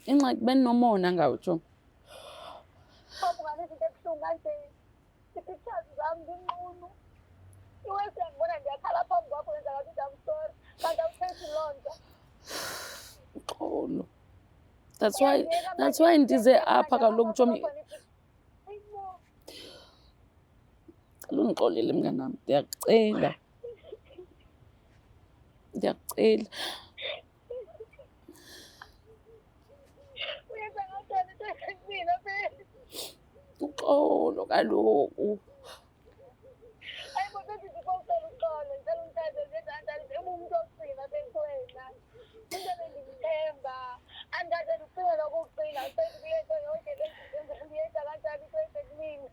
Ingxaki beninomona ngawutsho. Phambi kwale zinto ebuhlungu kanje. I-pictures zami nginqunu. Iwe siyangibona ndiyakhala phambi kwakho wenza ngathi I'm sorry. Kanti awuthethi loo nto. Uxolo. That's why ndize apha kaloku Tshomi. Cela undixolele mnganam, ndiyakucela. Ndiyakucela. Uyenza kanjani into ekumina phela? Uxolo kaloku. Hayi bo besithi ngicela uxolo, ngicela ungithathe njenganjani umuntu ogcina sekuwena. Into bendimthemba. Angaze ucine nokucina sekuyento yonke lezinto engiyenza kanjani into ekumina.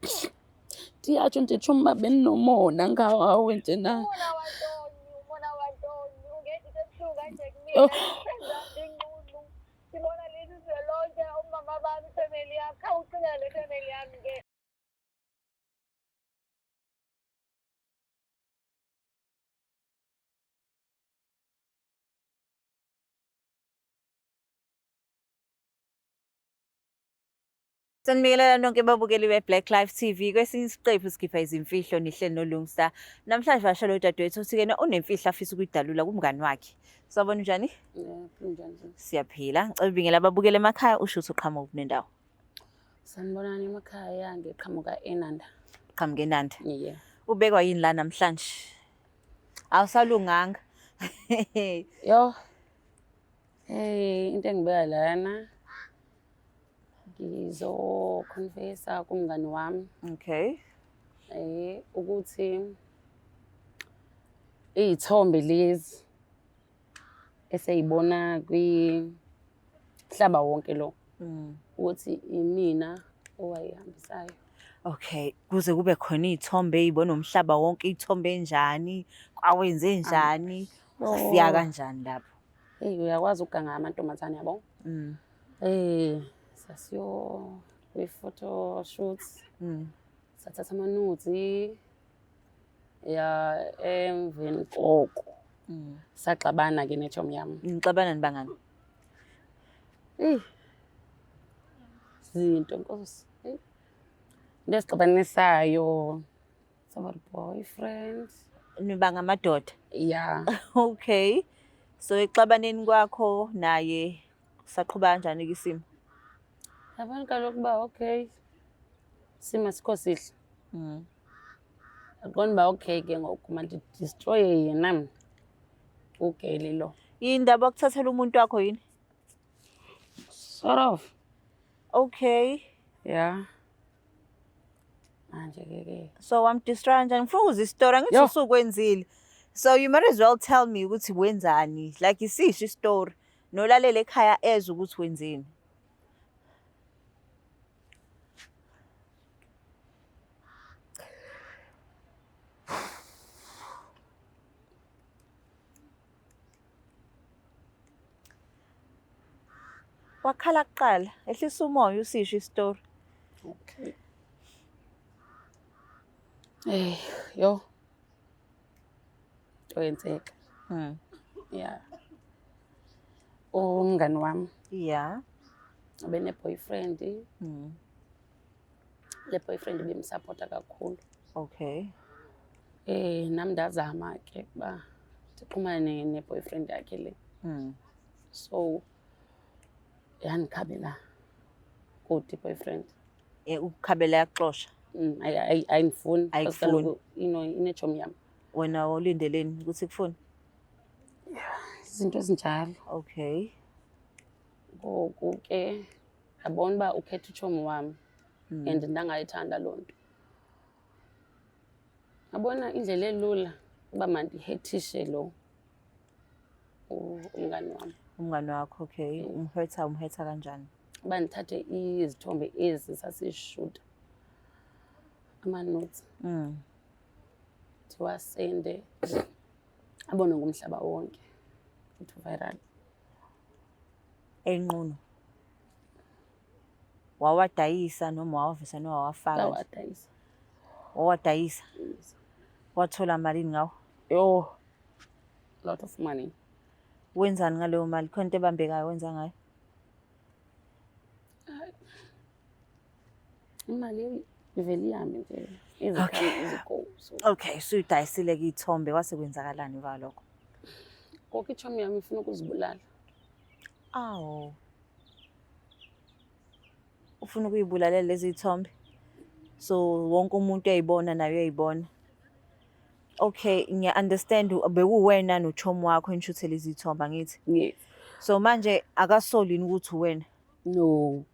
Ndiyatsho nditsho uba beninomona ngawe njena. Umona wantoni, ungethi sebuhlungu kanje kumina, ngithemba ndinqunu. Sibona leli izwe lonke, umama bami, ifemeli yami, khawucinele le femeli yami ke. Sanibingelela nonke babukeli be-Black Life TV. Kwesinye isiqephu sikhipha izimfihlo nihleli noLungsta. Namhlanje vashela udadewethu othi-ke unemfihlo afisa ukuyidalula kumngani wakhe. Sawubona njani? Kunjani? Siyaphila. Ngicela ubingelela ababukeli emakhaya usho ukuthi uqhamuka kunendawo. Sanibonani emakhaya, ngiqhamuka eNanda. Qhamuka eNanda. Yeah. Ubekwa yini la namhlanje? Awusalunganga. Yo. Hey, into engibeka lana. Ngizoconfessa kumngani wami. Okay. Ukuthi izithombe lezi eseyibona kwihlaba wonke lo. Ukuthi imina owayihambisayo. Okay, kuze kube khona izithombe ezibona umhlaba wonke, izithombe enjani, kwawenze njani, siya kanjani lapho? Hey, uyakwazi ukuganga amantombazane yabo? Sasiyo kwi-photo shoots. Sathatha amanuzi ya emveni koko. Saxabana ke nethomi yami. Nixabana nibangani? Zinto Nkosi. Into esixabanisayo. Saba boyfriend. Niba ngamadoda? Yeah. Okay. So exabaneni kwakho naye saqhubeka kanjani isimo? Yabona kaloku ba okay. Sima sikho sihle. Aqonda ba okay ke ngoku manje destroy yena ugeli lo. Indaba okuthathela umuntu wakho yini? Sort of. Okay. Yeah. Manje ke. So destroy kanjani? Ngifuna ukuzwa isitori ngithi usukwenzile. So you might as well tell me ukuthi wenzani. Like isisho isitori. Nolalela ekhaya ezwe ukuthi wenzeni. Wakhala kuqala, ehlisa umoya usisho isitori. Okay. Yo. Oyenzeka. Yeah. Umngani wami. Yeah. Abene boyfriend. Le boyfriend bemsupporta kakhulu. Okay. Nami ndazama ke ba siqhumane ne boyfriend yakhe le. So yanikhabela kuthi boyfriend. Ukukhabela yaxoxa. Ayingifuni kaloku inethomi yami. Wena ulindeleni ukuthi kufuni? Izinto ezinjalo. Okay. Ngoku ke yabona ba ukhetha uchomi wami and ndangayithanda lonto. Yabona indlela elula uba mandihethishe lo umngani wami. Umngani wakho, okay. Umhetha kanjani? Uba ndithathe izithombe ezi sasishoot ama-notes. Ndiwasende abone ngumhlaba wonke. Ukuthi viral. Enqunu. Wawadayisa noma wawavisa noma wawafaka? Wawadayisa. Wawadayisa? Wathola malini ngawo? Yo, lot of money. Wenzani ngaleyo mali? Khona into ebambekayo wenza ngayo? imali ivele ihambe nje izikhali izigo. Okay, so udayisile-ke iy'thombe kwase kwenzakalani emva lokho? Konke ichomi yami ifuna ukuzibulala. Awu. Ufuna ukuyibulalela lezi y'thombe? So wonke umuntu uyayibona nayo uyayibona. Okay, ngiya-understand bekuwena nochomi wakho enishuthe lezi y'thombe angithi? Yes. So manje akasolini ukuthi uwena? No.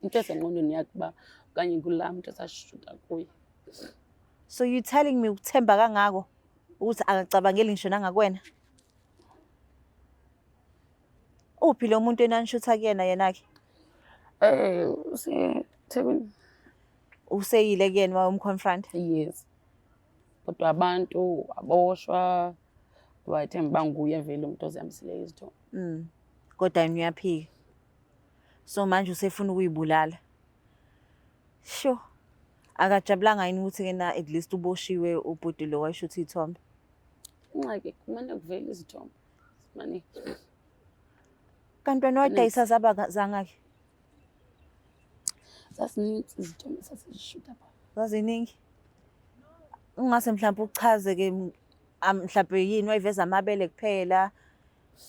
Into esengqondweni yakhe uba okanye kulaa muntu esashuda kuye. So you telling me ukuthemba kangako ukuthi akacabangeli ngisho nangakwena? Uphi lo muntu enanishutha kuyena yena-ke? useThekwini. Useyile kuyena wayomconfront? Yes. Kodwa abantu aboshwa wathemba banguye vele umuntu ozihambisile izithombe. Kodwa yena uyaphika. So manje usefuna ukuyibulala. Sure. Akajabulanga yini ukuthi-ke na at least uboshiwe ubhuti lo wayeshutha iy'thombe? Ingxaki kumane kuvele izithombe. Mane. Kanti wena wadayisa zangakhi? Sasininzi izithombe sasizishuta pha. Zaziningi? Ungase mhlawumbe uchaze-ke mhlawumbe yini wayiveza amabele kuphela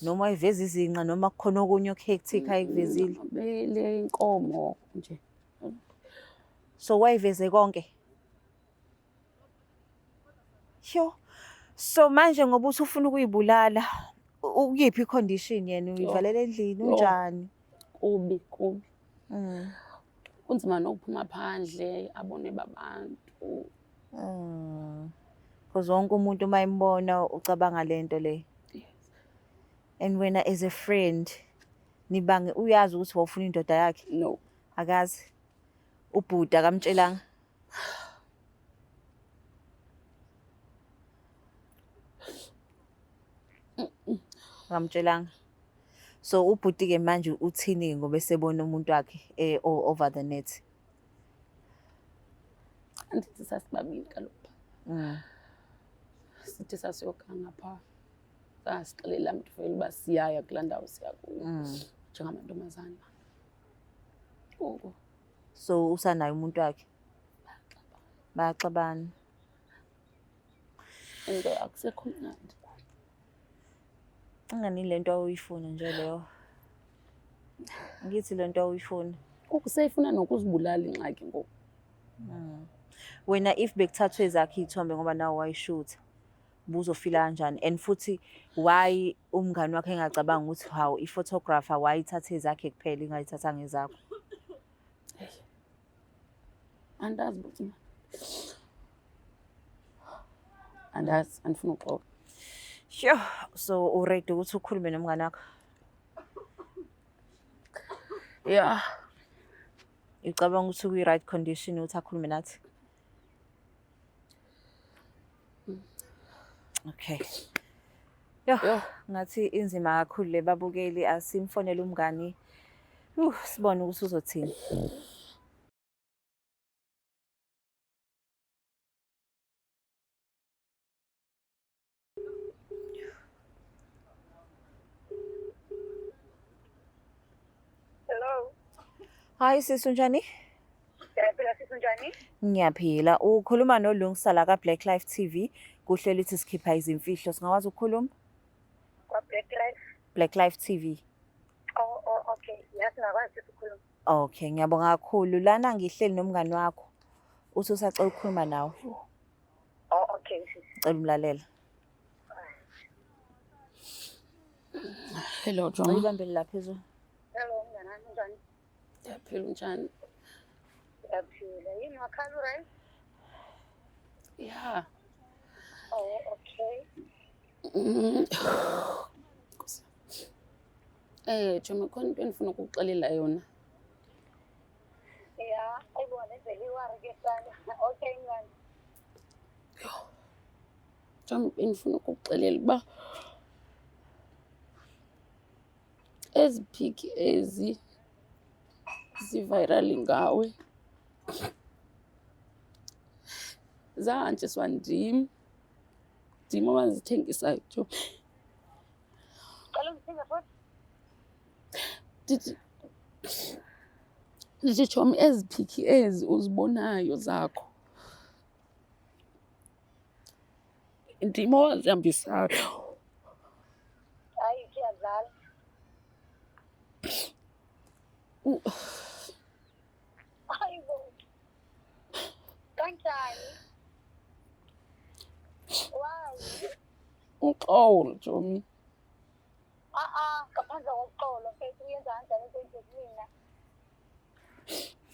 noma wayiveza izinqa noma kukhona okunye okuhectic ayikuvezile? Amabele, inkomo nje. So wayiveze konke? Sure. So manje ngoba usufuna ukuyibulala, ukuyiphi i-condition yena? Uyivalela endlini unjani? Kubi. Kunzima nokuphuma phandle abone babantu. Because wonke umuntu uma embona ucabanga lento le. Yes. And wena as a friend nibange uyazi ukuthi wawufuna indoda yakhe? No. Akazi. Ubhuti akamtshelanga? Akamtshelanga. So ubhuti-ke manje uthini ngoba esebona umuntu wakhe over the net? Andithi sasibabili kaloku. Sithi sasiyoganga phaa. Sasixelela mntu vele uba siyaya kulaa ndawo siya kuyo. Njengamantombazane. So usanayo umuntu wakhe? Bayaxabana. And akusekho mnandi. Ingani lento awuyifuna nje leyo? Ngithi lento awuyifuna. Ukuseyifuna nokuzibulala ingxaki ngoku. Wena if bekuthathwe ezakhe iy'thombe ngoba nawe wayishutha, ubuzofila kanjani? And futhi why umngani wakhe engacabanga ukuthi hawu i-photographer wayithathe ezakhe kuphela ingayithathanga ezakho? Andazi ukuthi andazi andifuna uxoxa. Sure. So uready ukuthi ukhulume nomngani wakho? Yeah. Ucabanga ukuthi uyi-right condition ukuthi akhulume nathi? Okay. Yo, ngathi inzima kakhulu le babukeli, asimfonele umngani. Sibone ukuthi uzothini. Hello. Hi sis, unjani? Siyaphila sisi njani? Ngiyaphila. Ukhuluma noLungisa la ka-Black Life TV. Kuhlelo ithi sikhipha izimfihlo. Singakwazi ukukhuluma? Kwa-Black Life? Black Life TV. Oh, okay. Yes, ngakwazi sisi ukukhuluma. Okay, ngiyabonga kakhulu. Lana ngihleli nomngani wakho. Uthi usacela ukukhuluma nawe. Oh, okay sisi. Cela umlalela. Hello John. Uyibambele la phezulu. Hello mnganami njani? Siyaphila unjani? Siyaphila. Yini wakhala right? Yeah. Oh, okay. John, khona into endifuna ukukuxelela yona. Yeah, ayibona vele iwari ke sana. Okay ngani? John, bendifuna ukukuxelela uba ezi phiki ezi zivirali ngawe zahanjiswa ndim owazithengisayo John. Qala ngithenga futhi. Ndithi Zitshomi eziphikhi ezi uzibonayo zakho. Ndim owazihambisayo. Hayi kuyadlala. Hayibo. Kanjani? Why? Uxolo Tshomi. Ngaphandle koxolo mfethu uyenza kanjani into enje kumina?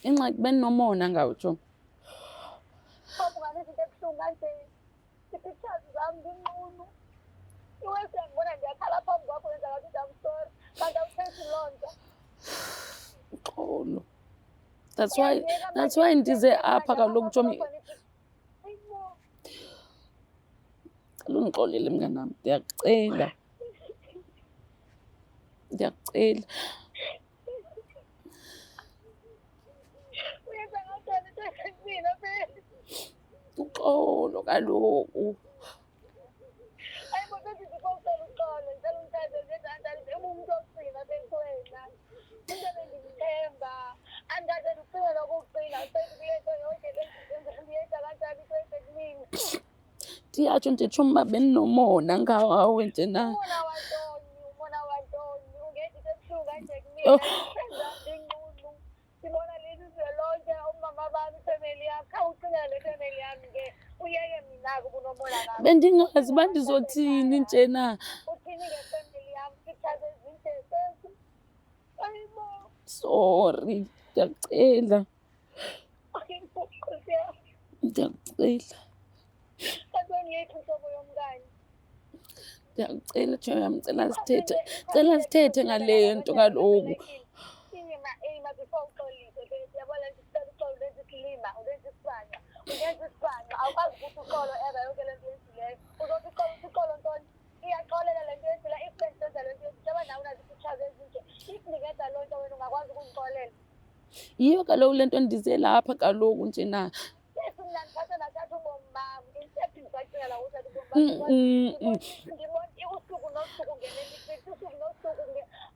Ingxaki beninomona ngawo Tshomi. Phambi ngale zinto ebuhlungu kanje. I-pictures zami nginqunu. Iwe siyangibona ndiyakhala phambi kwakho wenza ngathi I'm sorry. Kanti awuthethi loo nto. Uxolo. That's why ndize apha kaloku Tshomi. Cela undixolele mnganam, ndiyakucela. Ndiyakucela. Uyenza kanjani into enje kumina mfethu? Uxolo kaloku. Hayi bo mfethu ndikocela uxolo. Ngicela ungithathe njenza kanjani nje umuntu ogcina mfethu wena. Into bendimthemba. Andaze ndicinge nokuqina mfethu kule nto yonke ndiyenza kanjani into enje kumina? Ndiyatsho nje Tshomi uba beninomona ngawe njena. Umona wantoni? Ungethi into ebuhlungu kanje kumina. Senza ndinqunu. Sibona leli zwe lonke umama bami ifemeli yami. Khawucingele le femeli yami ke. Uyeke mina-ke uba unomona ngami. Bendingazi uba ndizothini njena. Uthini ngefemeli yami? Pictures ezinhle mfethu. Hayibo. Sorry. Ndiyakucela. Hayibo Nkosi yami. Ndiyakucela. Kantoni yethu nhlobo yomngani. Ndiyakucela Tshomi yam, cela sithethe ngale nto kaloku. Ima before uxolise mfethu. Yabona nje sicela uxolo ulenza isilima, ulenza isibanga. Ungenza isibanga. Awukwazi ukuthi uxolo eba yonke le nto yenzileyo. Uzothi uxolo uthi uxolo ntoni? Iyaxolela le nto yenzileyo. If bengisenza le nto yenzileyo, njengoba nawe unazo i-pictures ezinhle. If ningenza loo nto wena ungakwazi ukungixolela. Yiyo kaloku le nto ndize lapha kaloku njena. Yes, mna ndithatha ndathatha ubomi bam. Instead ndisacingela ukuthatha ubomi bam. Ndibona usuku nosuku ngenelifethi, usuku nosuku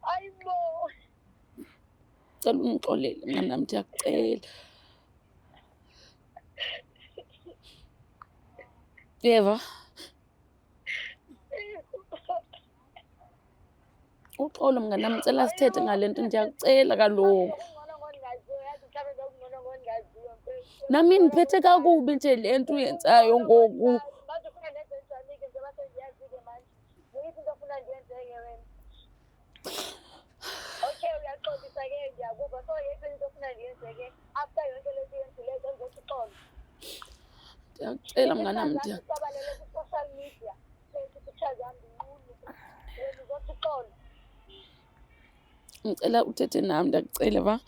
hayibo. Cela ungixolele mnganam, ndiyakucela. Yeva? Uxolo mnganam, cela sithethe ngale nto, ndiyakucela kaloku. Nami ndiphethe kakubi nje le nto uyenzayo ngoku. Okay, uyaxolisa ke ndiyakuva. So yethu into ofuna ndiyenze-ke after yonke le nto yenzileyo senzothi uxolo. Ndiyakucela mnganam, Sabalele ku-social media. Pictures yami nqunu. Wena uzothi uxolo. ngicela uthethe nami, ndiyakucela va.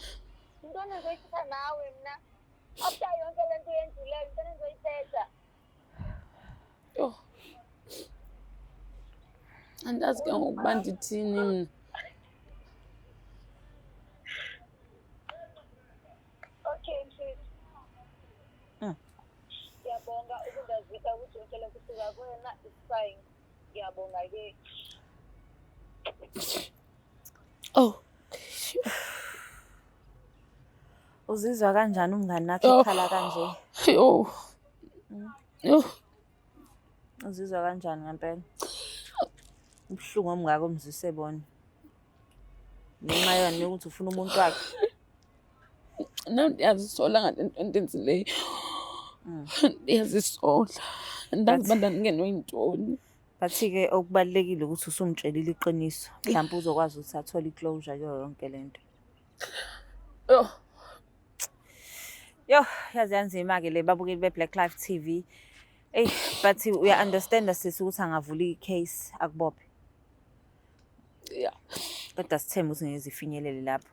Intoni endizoyithetha nawe mna? After yonke le nto yenzileyo, intoni endizoyithetha? Yho. Andazi ke ngokuba ndithini mna. Okay, mfethu. Ngiyabonga ukungazisa ukuthi yonke le nto isuka kuwena, it's fine. Ngiyabonga ke. Oh. Uzizwa kanjani umngani nathi ekhala kanje? Yho. Yho. Uzizwa kanjani ngempela? Ubuhlungu omngaka umzise bona. Ngenxa yani ukuthi ufuna umuntu wakhe. Ndiyazisola ngale nto endenzileyo. Ndiyazisola. Andazi uba ndandingenwe yintoni. Bathi-ke okubalulekile ukuthi usumtshelile iqiniso. Mhlawumbe uzokwazi ukuthi athole i-closure kuyo yonke le nto. Yho. Yo, yazi yanzima-ke le babukeli be-Black Life TV. But uya-understand sisi ukuthi angavula i-case akubophe. Yeah. Kodwa sithemba ukuthi ngeke zifinyelele lapho.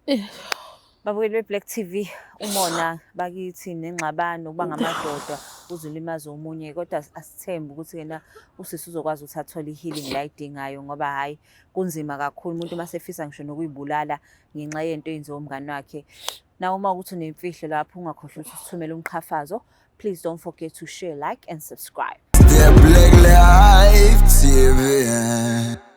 Babukeli be-Black TV, umona bakithi nengxabano kuba ngamadoda uzulimaza omunye, kodwa asithembe ukuthi yena usisi uzokwazi ukuthi athole i-healing la ayidingayo ngoba hayi kunzima kakhulu umuntu masefisa ngisho nokuyibulala ngenxa yento eyenziwe umngani wakhe. Naw uma ukuthi unemfihlo lapho ungakhohlwa ukuthi usithumele umqhafazo. Please don't forget to share, like and subscribe. The Black Life TV.